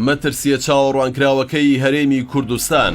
مەترسیە چاوەڕوانکراوەکەی هەرێمی کوردستان.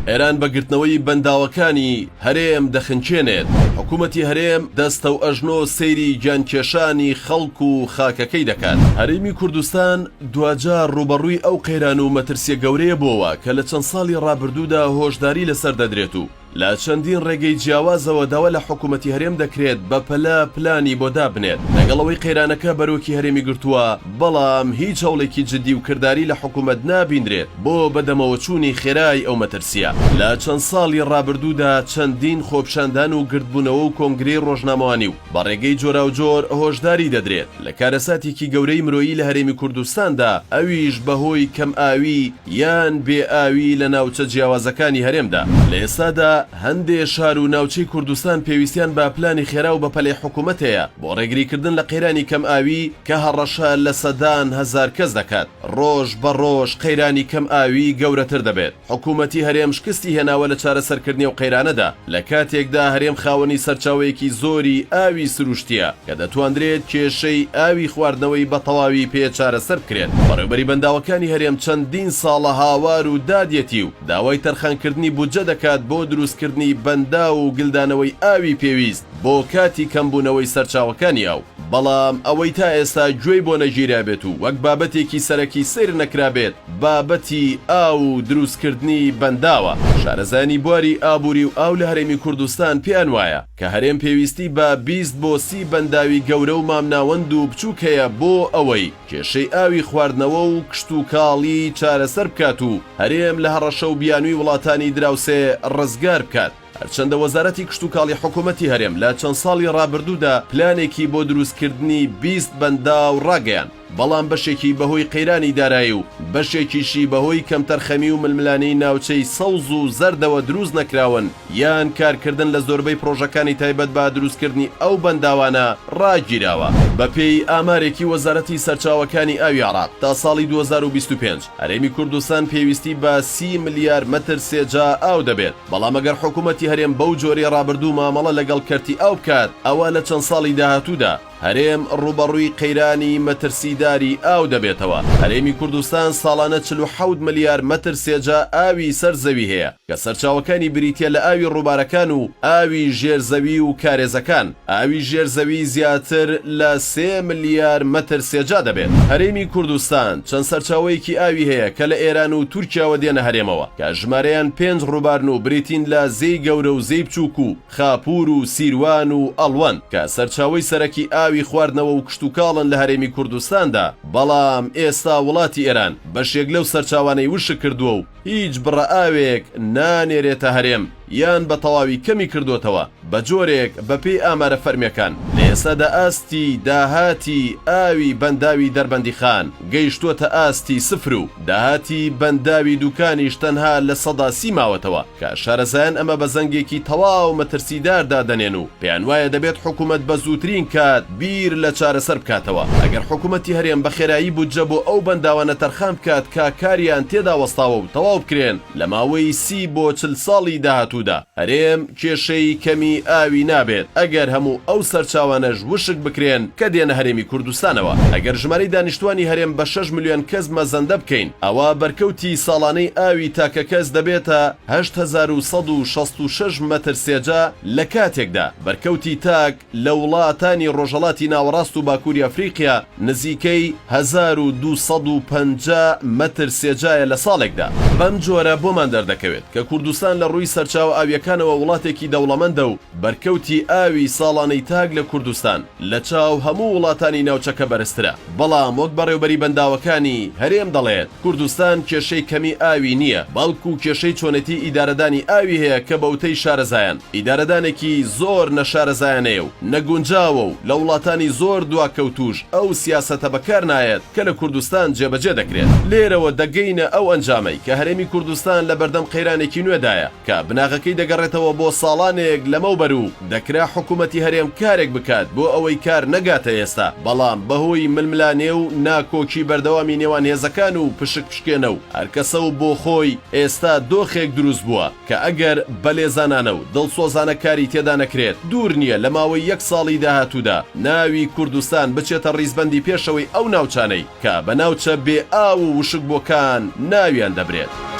ئێران بەگرتنەوەی بەنداوەکانی هەرێم دەخنچێنێت. حکوومەتی هەرێم دەستە و ئەژنۆ سەیری گیانکێشانی خەڵک و خاکەکەی دەکات. هەرێمی کوردستان دوجار ڕوبەڕووی ئەو قەیران و مەترسیە گەورەیە بووە کە لە چەند ساڵی ڕابردوودا هۆشداری لەسەر دەدرێت و لە چەندین ڕێگەی جیاوازەوە داوا لە حکوومەتی هەرێم دەکرێت بە پەلە پلانی بۆ دابنێت لەگەڵەوەی قەیرانەکە بەرۆکی هەرێمی گرتووە، بەڵام هیچ هەوڵێکی جددی و کردداری لە حکوومەت نابیندرێت بۆ بەدەمەوە چوونی خێرای ئەو مەترسیە. لە چەند ساڵی ڕابردوودا چەندین خۆپشاندان و گردبوونەوە و کۆنگرەی ڕۆژنامەوانی و بە ڕێگەی جۆرا و جۆر هۆشداری دەدرێت لە کارەساتێکی گەورەی مرۆیی لە هەرێمی کوردستاندا، ئەویش بەهۆی کەم ئاوی یان بێ ئاوی لە ناوچە جیاوازەکانی هەرێمدا. لە ئێستادا هەندێک شار و ناوچەی کوردستان پێویستیان بە پلانی خێرا و بە پەلەی حکوومەت هەیە بۆ ڕێگریکردن لە قەیرانی کەم ئاوی کە هەڕەشە لە سەدان هەزار کەس دەکات. ڕۆژ بە ڕۆژ قەیرانی کەم ئاوی گەورەتر دەبێت. حکوومەتی هەرێم شکستی هێناوە لە چارەسەرکردنی و قەیرانەدا لە کاتێکدا هەرێم خاوەنی سەرچاوەیەکی زۆری ئاوی سروشتیە کە دەتوانرێت کێشەی ئاوی خواردنەوەی بە تەواوی پێ چارەسەر بکرێت. بەڕێوەبەری بەنداوەکانی هەرێم چەندین ساڵە هاوار و دادیەتی و داوای تەرخانکردنی بودجە دەکات بۆ دروستکردنی بەندا و گلدانەوەی ئاوی پێویست بۆ کاتی کەمبوونەوەی سەرچاوەکانی ئاو. بەڵام ئەوەی تا ئێستا گوێی بۆ نەگیرابێت و وەک بابەتێکی سەرەکی سیر نەکرابێت بابەتی ئاو و دروستکردنی بەنداوە. شارەزانی بواری ئابووری و ئاو لە هەرێمی کوردستان پێیان وایە کە هەرێم پێویستی بە 20 بۆ 30 بەنداوی گەورە و مامناوەند و بچووک هەیە بۆ ئەوەی کێشەی ئاوی خواردنەوە و کشت و کاڵی چارەسەر بکات و هەرێم لە هەڕەشە و بیانووی وڵاتانی دراوسێ ڕزگار بکات. هەرچەندە وەزارەتی کشت و کاڵی حکوومەتی هەرێم لە چەند ساڵی ڕابردوودا پلانێکی بۆ دروستکردنی 20 بەنداو ڕاگەیان، بەڵام بەشێکی بەهۆی قەیرانی دارایی و بەشێکیشی بەهۆی کەمتەرخەمی و ململانەی ناوچەی سەوز و زەردەوە دروست نەکراون یان کارکردن لە زۆربەی پرۆژەکانی تایبەت بە دروستکردنی ئەو بەنداوانە ڕاگیراوە. بەپێی ئامارێکی وەزارەتی سەرچاوەکانی ئاوی عێراق تا ساڵی 2025 هەرێمی کوردستان پێویستی بە 30 ملیار مەتر سێجا ئاو دەبێت، بەڵام ئەگەر حکوومەتی هەرێم بەو جۆرەی ڕابردوو مامەڵە لەگەڵ کەرتی ئاو بکات، ئەوە لە چەند ساڵی داهاتوودا هەرێم ڕوبەڕووی قەیرانی مەترسیداری ئاو دەبێتەوە. هەرێمی کوردستان ساڵانە 47 ملیار مەتر سێجا ئاوی سەرزەوی هەیە کە سەرچاوەکانی بریتیە لە ئاوی ڕووبارەکان و ئاوی ژێرزەوی و کارێزەکان. ئاوی ژێرزەوی زیاتر لە 3 ملیار مەتر سێجا دەبێت. هەرێمی کوردستان چەند سەرچاوەیەکی ئاوی هەیە کە لە ئێران و تورکیاوە دێنە هەرێمەوە کە ژمارەیان 5 ڕووبارن و بریتین لە زەی گەورە و زەی بچووک و خاپور و سیروان و ئەڵوەن کە سەرچاوەی سەرەکی ئاوی خواردنەوە و کشت و کاڵن لە هەرێمی کوردستاندا. بەڵام ئێستا وڵاتی ئێران بەشێک لەو سەرچاوانەی وشک کردووە و هیچ بڕە ئاوێک نانێرێتە هەرێم یان بە تەواوی کەمی کردوتەوە بە جۆرێک بەپێی ئامارە فەرمیەکان. لە ئێستادا ئاستی داهاتی ئاوی بەنداوی دەربەندی خان گەیشتووەتە ئاستی سفر و داهاتی بەنداوی دوکانیش تەنها لە 130 ماوەتەوە کە شارەزایان ئەمە بە زەنگێکی تەواو مەترسیداردا دەنێن و پێیان وایە دەبێت حکوومەت بە زووترین کات بیر لە چارەسەر بکاتەوە. ئەگەر حکوومەتی هەرێم بە خێرایی بودجە بۆ ئەو بەنداوانە تەرخان بکات کە کاریان تێدا وەستاوە و تەواو بکرێن لە ماوەی 30 بۆ 40 ساڵی داهاتوودا، هەرێم کێشەی کەمی ئاوی نابێت ئەگەر هەموو ئەو سەرچاوانەش وشک بکرێن کە دێنە هەرێمی کوردستانەوە. ئەگەر ژمارەی دانیشتوانی هەرێم بە 6 ملیۆن کەس مەزەندە بکەین، ئەوە بەرکەوتی ساڵانەی ئاوی تاکە کەس دەبێتە 8166 مەتر سێجا لە کاتێکدا بەرکەوتی تاک لە وڵاتانی ڕۆژهەڵاتی ناوەڕاست و باکووری ئەفریقیا نزیکەی 1250 مەتر سێجایە لە ساڵێکدا. بەم جۆرە بۆمان دەردەکەوێت کە کوردستان لە ڕووی سەرچاوە ئاویەکانەوە وڵاتێکی دەوڵەمەندە و بەرکەوتی ئاوی ساڵانەی تاک لە کوردستان لە چاو هەموو وڵاتانی ناوچەکە بەرزترە. بەڵام وەک بەڕێوەبەری بەنداوەکانی هەرێم دەڵێت کوردستان کێشەی کەمی ئاوی نییە، بەڵکو کێشەی چۆنەتی ئیدارەدانی ئاوی هەیە کە بەوتەی شارەزایان ئیدارەدانێکی زۆر نەشارەزایانەیە و نەگونجاوە و لە وڵاتانی زۆر دواکەوتوش ئەو سیاسەتە بەکار نایەت کە لە کوردستان جێبەجێ دەکرێت. لێرەوە دەگەینە ئەو ئەنجامەی کە هەرێمی کوردستان لە بەردەم قەیرانێکی نوێدایە کە بناغەکەی دەگەڕێتەوە بۆ ساڵانێک لەمەوبەر و دەکرا حکوومەتی هەرێم کارێک بکات دەکات بۆ ئەوەی کار نەگاتە ئێستا، بەڵام بەهۆی ململانێ و ناکۆکی بەردەوامی نێوان هێزەکان و پشک پشکێنە و هەرکەسە و بۆ خۆی ئێستا دۆخێک دروست بووە کە ئەگەر بەلێزانانە و دڵسۆزانە کاری تێدا نەکرێت دوور نییە لە ماوەی 1 ساڵی داهاتوودا ناوی کوردستان بچێتە ڕیزبەندی پێشەوەی ئەو ناوچانەی کە بە ناوچە بێ ئاو و وشک بۆکان ناویان دەبرێت.